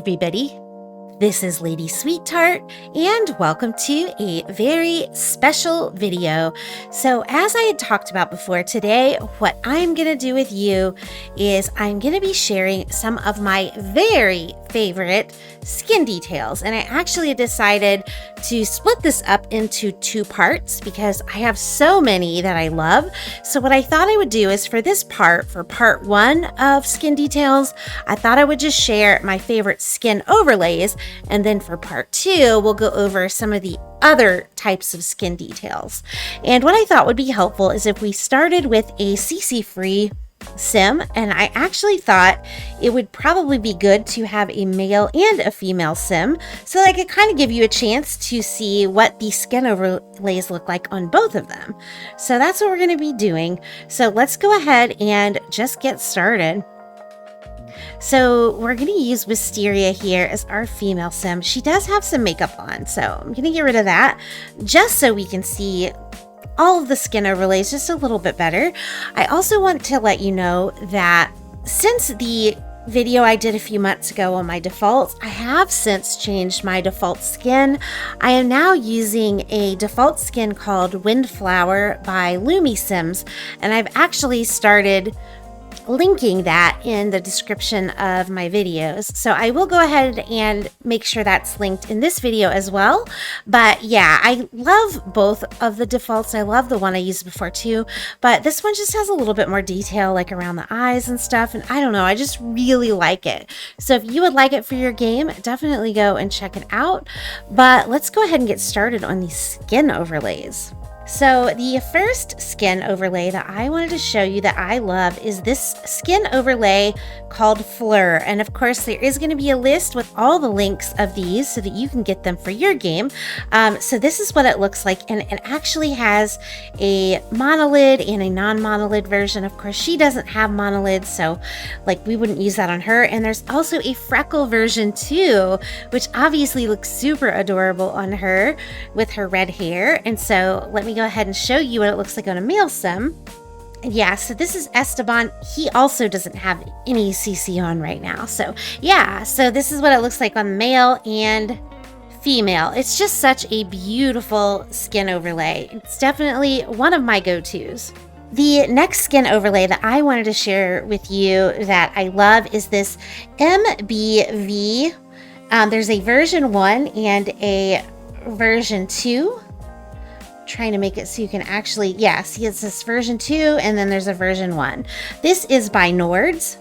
everybody, this is Lady Sweetheart, and welcome to a very special video. So as I had talked about before, today what I'm going to do with you is I'm going to be sharing some of my very favorite skin details, and I actually decided to split this up into two parts because I have so many that I love. So what I thought I would do is for this part, for part one of skin details, I thought I would just share my favorite skin overlays, and then for part two, we'll go over some of the other types of skin details. And what I thought would be helpful is if we started with a CC-free sim, and I actually thought it would probably be good to have a male and a female sim so that I could kind of give you a chance to see what the skin overlays look like on both of them. So that's what we're going to be doing. So let's go ahead and just get started. So we're going to use Wisteria here as our female sim. She does have some makeup on, so I'm going to get rid of that just so we can see all of the skin overlays just a little bit better. I also want to let you know that since the video I did a few months ago on my defaults, I have since changed my default skin. I am now using a default skin called Windflower by Lumi Sims, and I've actually started linking that in the description of my videos. So I will go ahead and make sure that's linked in this video as well. But yeah, I love both of the defaults. I love the one I used before too, but this one just has a little bit more detail like around the eyes and stuff. And I don't know, I just really like it. So if you would like it for your game, definitely go and check it out. But let's go ahead and get started on these skin overlays. So the first skin overlay that I wanted to show you that I love is this skin overlay called Fleur. And of course, there is going to be a list with all the links of these so that you can get them for your game. So this is what it looks like. And it actually has a monolid and a non-monolid version. Of course, she doesn't have monolids, so like we wouldn't use that on her. And there's also a freckle version too, which obviously looks super adorable on her with her red hair. And so let me go ahead and show you what it looks like on a male sim. Yeah, so this is Esteban. He also doesn't have any CC on right now. So yeah, so this is what it looks like on male and female. It's just such a beautiful skin overlay. It's definitely one of my go-tos. The next skin overlay that I wanted to share with you that I love is this MBV. There's a version 1 and a version 2. Trying to make it so you can actually, yeah, see it's this version 2 and then there's a version 1. This is by Nords.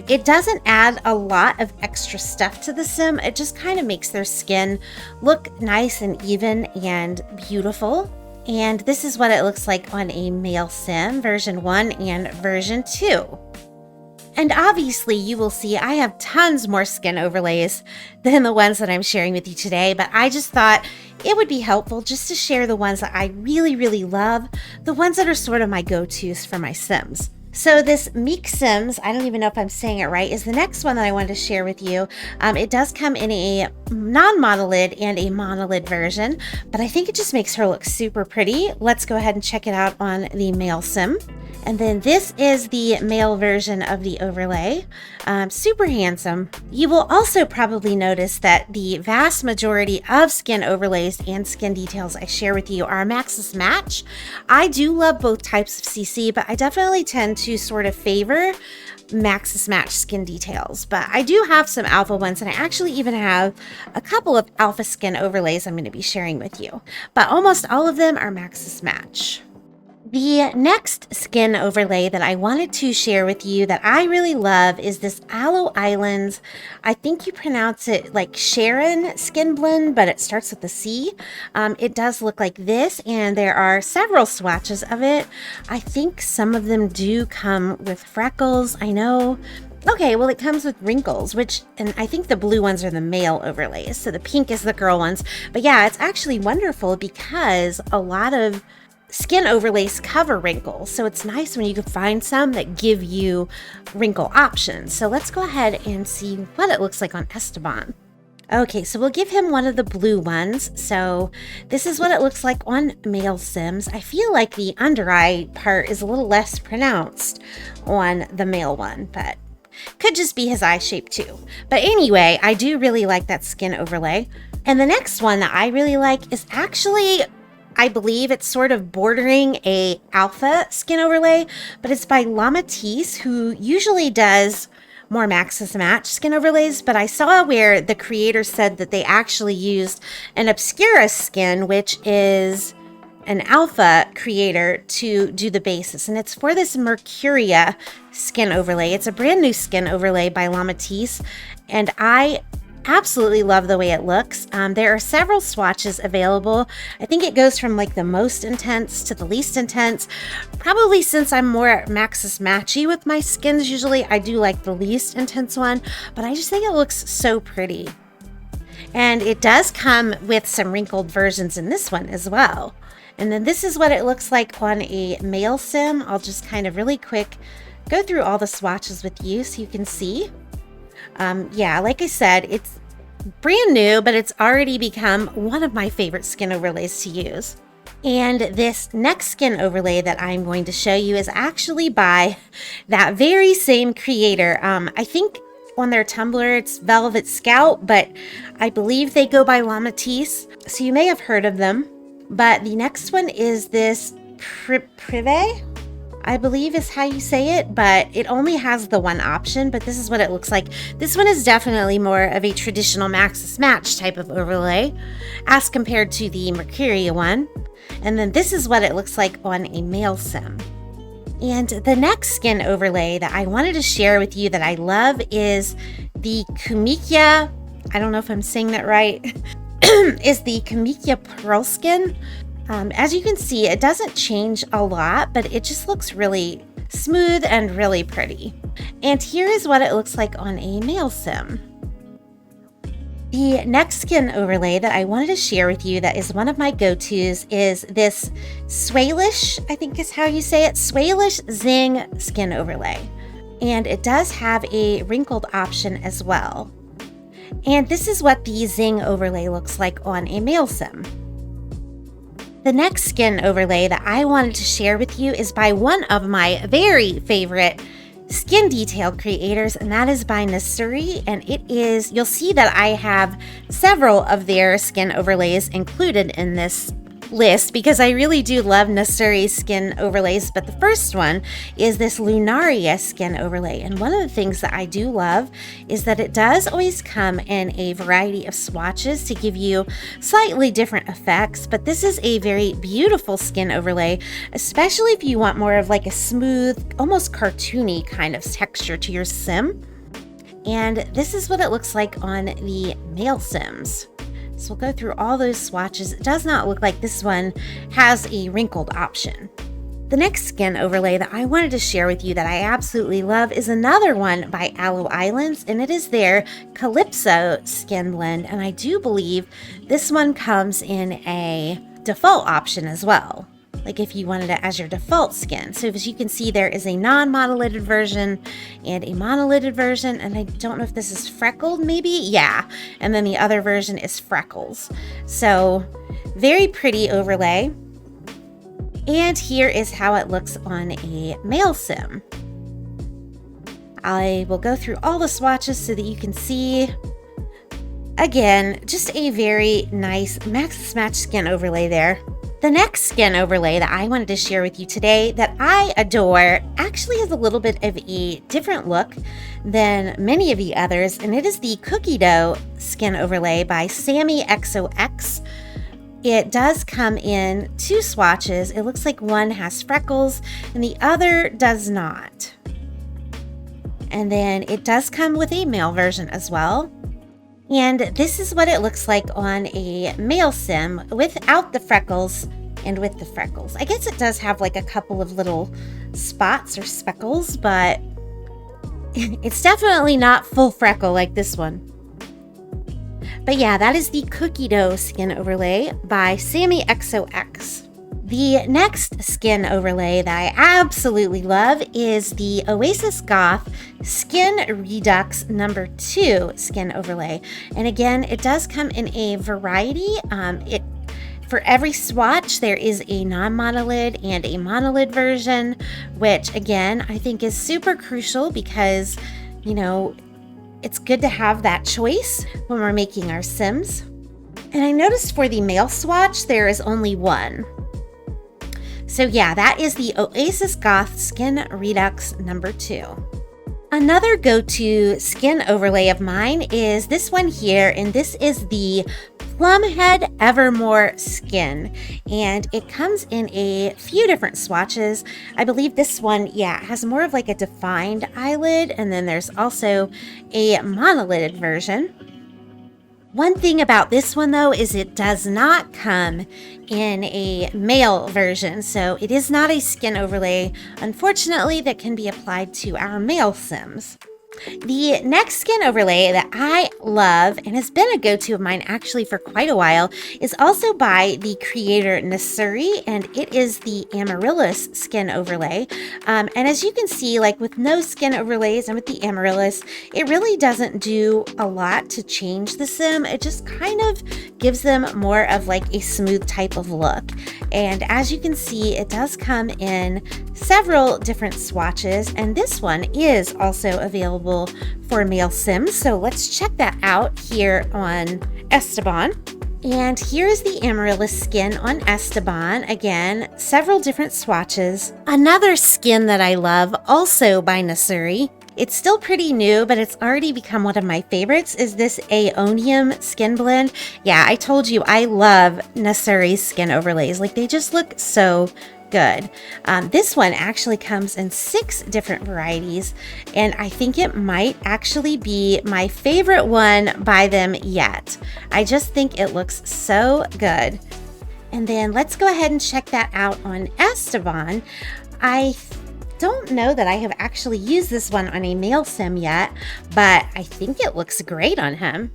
It doesn't add a lot of extra stuff to the sim. It just kind of makes their skin look nice and even and beautiful. And this is what it looks like on a male sim, version 1 and version 2. And obviously you will see I have tons more skin overlays than the ones that I'm sharing with you today, but I just thought it would be helpful just to share the ones that I really, really love, the ones that are sort of my go-tos for my sims. So this Meek Sims, I don't even know if I'm saying it right, is the next one that I wanted to share with you. It does come in a non-monolid and a monolid version, but I think it just makes her look super pretty. Let's go ahead and check it out on the male sim. And then this is the male version of the overlay. Super handsome. You will also probably notice that the vast majority of skin overlays and skin details I share with you are Maxis Match. I do love both types of CC, but I definitely tend to sort of favor Maxis Match skin details. But I do have some alpha ones, and I actually even have a couple of alpha skin overlays I'm going to be sharing with you. But almost all of them are Maxis Match. The next skin overlay that I wanted to share with you that I really love is this Aloe Islands. I think you pronounce it like Sharon skin blend, but it starts with a C. It does look like this, and there are several swatches of it. I think some of them do come with freckles. I know. Okay, well, it comes with wrinkles, and I think the blue ones are the male overlays, so the pink is the girl ones. But yeah, it's actually wonderful because a lot of skin overlays cover wrinkles, so it's nice when you can find some that give you wrinkle options. So let's go ahead and see what it looks like on Esteban. Okay, so we'll give him one of the blue ones. So this is what it looks like on male sims. I feel like the under eye part is a little less pronounced on the male one, but Could just be his eye shape too. But anyway, I do really like that skin overlay. And the next one that I really like is actually, I believe it's sort of bordering a alpha skin overlay, but it's by Mathieu, who usually does more Maxis Match skin overlays, but I saw where the creator said that they actually used an Obscura skin, which is an alpha creator, to do the basis, and it's for this Mercuria skin overlay. It's a brand new skin overlay by Mathieu, and I absolutely love the way it looks. There are several swatches available. I think it goes from like the most intense to the least intense. Probably since I'm more Maxis Matchy with my skins, usually I do like the least intense one, but I just think it looks so pretty. And it does come with some wrinkled versions in this one as well. And then this is what it looks like on a male sim. I'll just kind of really quick go through all the swatches with you so you can see. Yeah, like I said, it's brand new, but it's already become one of my favorite skin overlays to use. And this next skin overlay that I'm going to show you is actually by that very same creator. I think on their Tumblr it's Velvet Scout, but I believe they go by Mathieu, so you may have heard of them. But the next one is this Privé, I believe is how you say it, but it only has the one option, but this is what it looks like. This one is definitely more of a traditional Maxis Match type of overlay as compared to the Mercuria one. And then this is what it looks like on a male sim. And the next skin overlay that I wanted to share with you that I love is the Kumikia, I don't know if I'm saying that right, is the Kumikia Pearl skin. As you can see, it doesn't change a lot, but it just looks really smooth and really pretty. And here is what it looks like on a male sim. The next skin overlay that I wanted to share with you that is one of my go-tos is this Swaelish, I think is how you say it, Swaelish Zing skin overlay. And it does have a wrinkled option as well. And this is what the Zing overlay looks like on a male sim. The next skin overlay that I wanted to share with you is by one of my very favorite skin detail creators, and that is by Nasuri. And it is, you'll see that I have several of their skin overlays included in this list because I really do love Nasuri's skin overlays, but the first one is this Lunaria skin overlay. And one of the things that I do love is that it does always come in a variety of swatches to give you slightly different effects, but this is a very beautiful skin overlay, especially if you want more of like a smooth, almost cartoony kind of texture to your sim. And this is what it looks like on the male sims. So we'll go through all those swatches. It does not look like this one has a wrinkled option. The next skin overlay that I wanted to share with you that I absolutely love is another one by Aloe Islands, and it is their Calypso skin blend. And I do believe this one comes in a default option as well, like if you wanted it as your default skin. So as you can see, there is a non-monolithed version and a monolithed version, and I don't know if this is freckled, maybe? Yeah, and then the other version is freckles. So very pretty overlay. And here is how it looks on a male sim. I will go through all the swatches so that you can see. Again, just a very nice Maxis Match skin overlay there. The next skin overlay that I wanted to share with you today that I adore actually has a little bit of a different look than many of the others, and it is the Cookie Dough skin overlay by Sammy XOX. It does come in two swatches. It looks like one has freckles and the other does not. And then it does come with a male version as well. And this is what it looks like on a male sim without the freckles and with the freckles. I guess it does have like a couple of little spots or speckles, but it's definitely not full freckle like this one. But yeah, that is the Cookie Dough skin overlay by Sammy XOX. The next skin overlay that I absolutely love is the Oasis Goth Skin Redux number 2 skin overlay. And again, it does come in a variety. For every swatch, there is a non-monolid and a monolid version, which again, I think is super crucial because you know, it's good to have that choice when we're making our Sims. And I noticed for the male swatch, there is only one. So yeah, that is the Oasis Goth Skin Redux number 2. Another go-to skin overlay of mine is this one here, and this is the Plum Head Evermore skin, and it comes in a few different swatches. I believe this one, yeah, has more of like a defined eyelid, and then there's also a monolid version. One thing about this one though is it does not come in a male version, so it is not a skin overlay, unfortunately, that can be applied to our male Sims. The next skin overlay that I love, and has been a go-to of mine actually for quite a while, is also by the creator Nasuri, and it is the Amaryllis skin overlay. And as you can see, like with no skin overlays and with the Amaryllis, it really doesn't do a lot to change the Sim. It just kind of gives them more of like a smooth type of look. And as you can see, it does come in several different swatches, and this one is also available for male Sims. So let's check that out here on Esteban. And here's the Amaryllis skin on Esteban. Again, several different swatches. Another skin that I love, also by Nasuri. It's still pretty new, but it's already become one of my favorites, is this Aeonium skin blend. Yeah, I told you I love Nasuri's skin overlays. Like, they just look so good. This one actually comes in 6 different varieties, and I think it might actually be my favorite one by them yet. I just think it looks so good. And then let's go ahead and check that out on Esteban. I don't know that I have actually used this one on a male Sim yet, but I think it looks great on him.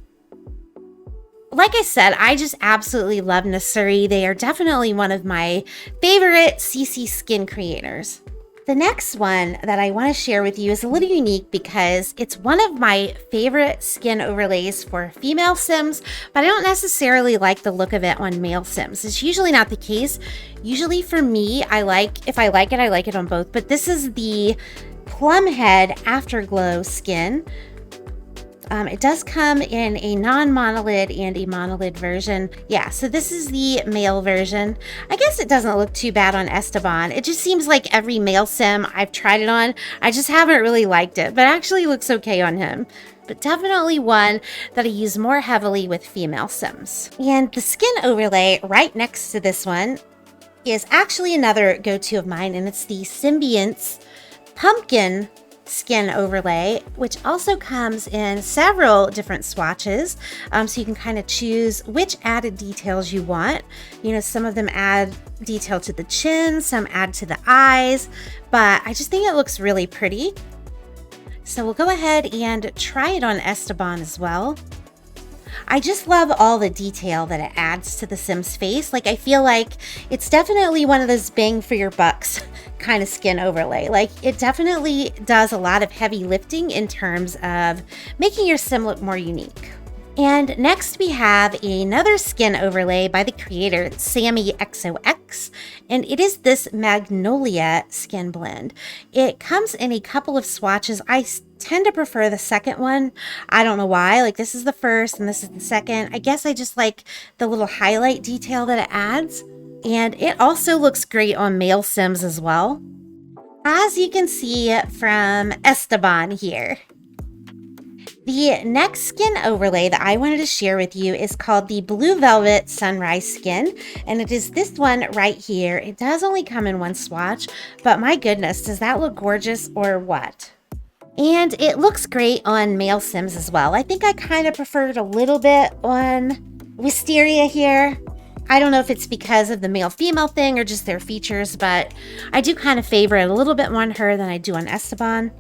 Like I said, I just absolutely love Nasuri. They are definitely one of my favorite CC skin creators. The next one that I want to share with you is a little unique because it's one of my favorite skin overlays for female Sims, but I don't necessarily like the look of it on male Sims. It's usually not the case. Usually for me, if I like it on both, but this is the Plum Head Afterglow skin. It does come in a non-monolid and a monolid version. Yeah, so this is the male version. I guess it doesn't look too bad on Esteban. It just seems like every male Sim I've tried it on, I just haven't really liked it, but actually looks okay on him. But definitely one that I use more heavily with female Sims. And the skin overlay right next to this one is actually another go-to of mine, and it's the Symbians Pumpkin skin overlay, which also comes in several different swatches, so you can kind of choose which added details you want. You know, some of them add detail to the chin, some add to the eyes, but I just think it looks really pretty. So we'll go ahead and try it on Esteban as well. I just love all the detail that it adds to the Sim's face. Like, I feel like it's definitely one of those bang for your bucks kind of skin overlay. Like, it definitely does a lot of heavy lifting in terms of making your Sim look more unique. And next we have another skin overlay by the creator Sammy XOX, and it is this Magnolia skin blend. It comes in a couple of swatches. I tend to prefer the second one. I don't know why. Like, this is the first and this is the second. I guess I just like the little highlight detail that it adds. And it also looks great on male Sims as well, as you can see from Esteban here. The next skin overlay that I wanted to share with you is called the Blue Velvet Sunrise Skin, and it is this one right here. It does only come in one swatch, but my goodness, does that look gorgeous or what? And it looks great on male Sims as well. I think I kind of prefer it a little bit on Wisteria here. I don't know if it's because of the male-female thing or just their features, but I do kind of favor it a little bit more on her than I do on Esteban.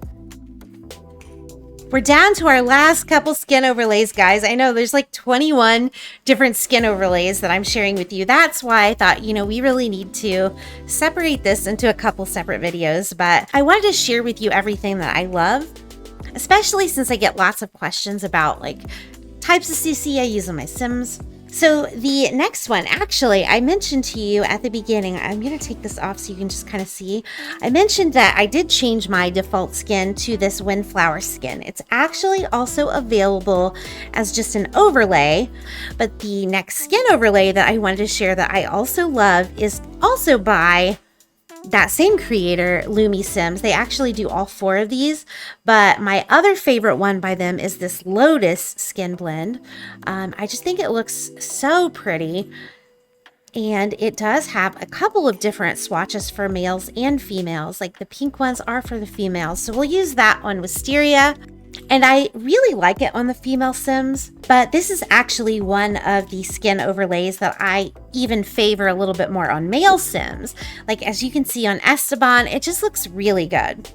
We're down to our last couple skin overlays, guys. I know there's like 21 different skin overlays that I'm sharing with you. That's why I thought, you know, we really need to separate this into a couple separate videos. But I wanted to share with you everything that I love, especially since I get lots of questions about like types of CC I use on my Sims. So the next one, actually, I mentioned to you at the beginning, I'm going to take this off so you can just kind of see. I mentioned that I did change my default skin to this Windflower skin. It's actually also available as just an overlay, but the next skin overlay that I wanted to share that I also love is also by that same creator, Lumi Sims. They actually do all 4 of these, but my other favorite one by them is this Lotus skin blend. I just think it looks so pretty, and it does have a couple of different swatches for males and females. Like the pink ones are for the females, so we'll use that on Wisteria. And I really like it on the female Sims, but this is actually one of the skin overlays that I even favor a little bit more on male Sims. Like as you can see on Esteban, it just looks really good.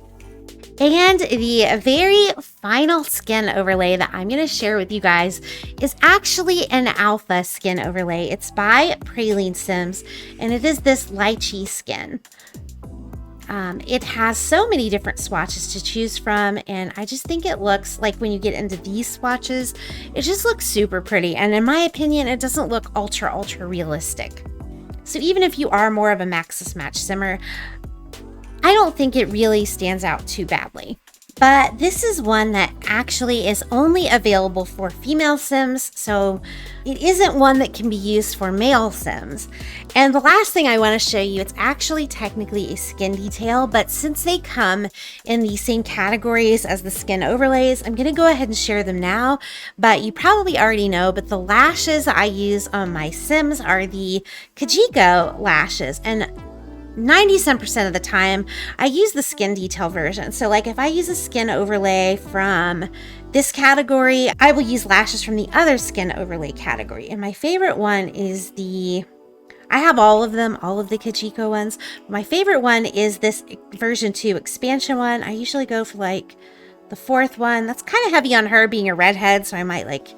And the very final skin overlay that I'm going to share with you guys is actually an alpha skin overlay. It's by Praline Sims, and it is this lychee skin. It has so many different swatches to choose from, and I just think it looks like, when you get into these swatches, it just looks super pretty, and in my opinion, it doesn't look ultra realistic. So even if you are more of a Maxis Match simmer, I don't think it really stands out too badly. But this is one that actually is only available for female Sims, so it isn't one that can be used for male Sims. And the last thing I want to show you, it's actually technically a skin detail, but since they come in the same categories as the skin overlays, I'm going to go ahead and share them now. But you probably already know, but the lashes I use on my Sims are the Kajiko Lashes, and 90% of the time I use the skin detail version. So like if I use a skin overlay from this category, I will use lashes from the other skin overlay category. And my favorite one is I have all of them, all of the Kajiko ones. My favorite one is this version 2 expansion one. I usually go for like the 4th one. That's kind of heavy on her being a redhead, so I might like,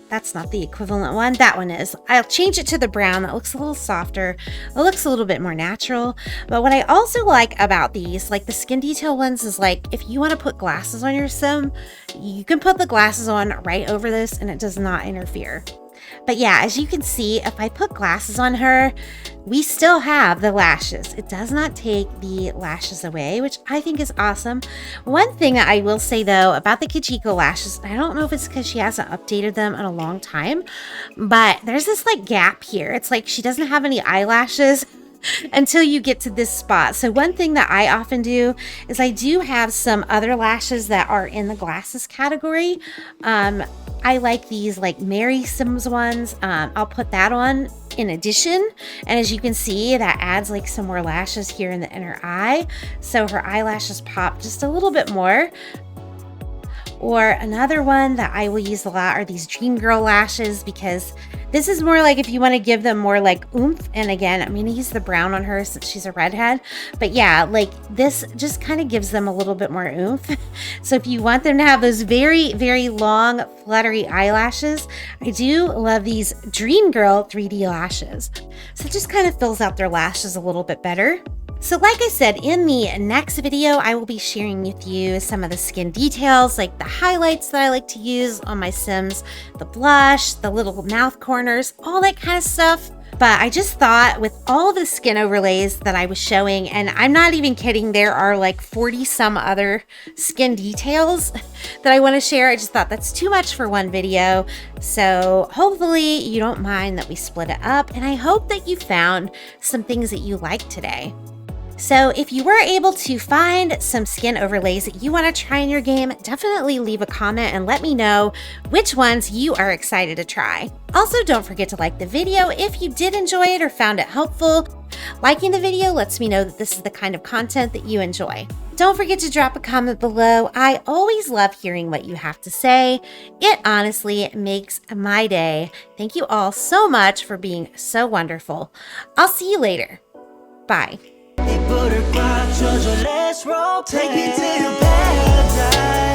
that's not the equivalent one. That one is. I'll change it to the brown. That looks a little softer. It looks a little bit more natural. But what I also like about these, like the skin detail ones, is like if you want to put glasses on your Sim, you can put the glasses on right over this and it does not interfere. But yeah, as you can see, if I put glasses on her, we still have the lashes. It does not take the lashes away, which I think is awesome. One thing that I will say though about the Kajiko lashes, I don't know if it's because she hasn't updated them in a long time, but there's this like gap here. It's like she doesn't have any eyelashes until you get to this spot. So one thing that I often do is I do have some other lashes that are in the glasses category. I like these like Mary Sims ones. I'll put that on in addition, and as you can see, that adds like some more lashes here in the inner eye, so her eyelashes pop just a little bit more. Or another one that I will use a lot are these Dream Girl lashes, because this is more like if you want to give them more like oomph. And again, I'm going to use the brown on her since she's a redhead. But yeah, like this just kind of gives them a little bit more oomph. So if you want them to have those very, very long, fluttery eyelashes, I do love these Dream Girl 3D lashes. So it just kind of fills out their lashes a little bit better. So like I said, in the next video, I will be sharing with you some of the skin details, like the highlights that I like to use on my Sims, the blush, the little mouth corners, all that kind of stuff. But I just thought with all the skin overlays that I was showing, and I'm not even kidding, there are like 40 some other skin details that I want to share. I just thought that's too much for one video. So hopefully you don't mind that we split it up, and I hope that you found some things that you liked today. So if you were able to find some skin overlays that you want to try in your game, definitely leave a comment and let me know which ones you are excited to try. Also, don't forget to like the video if you did enjoy it or found it helpful. Liking the video lets me know that this is the kind of content that you enjoy. Don't forget to drop a comment below. I always love hearing what you have to say. It honestly makes my day. Thank you all so much for being so wonderful. I'll see you later. Bye. Take me to your paradise.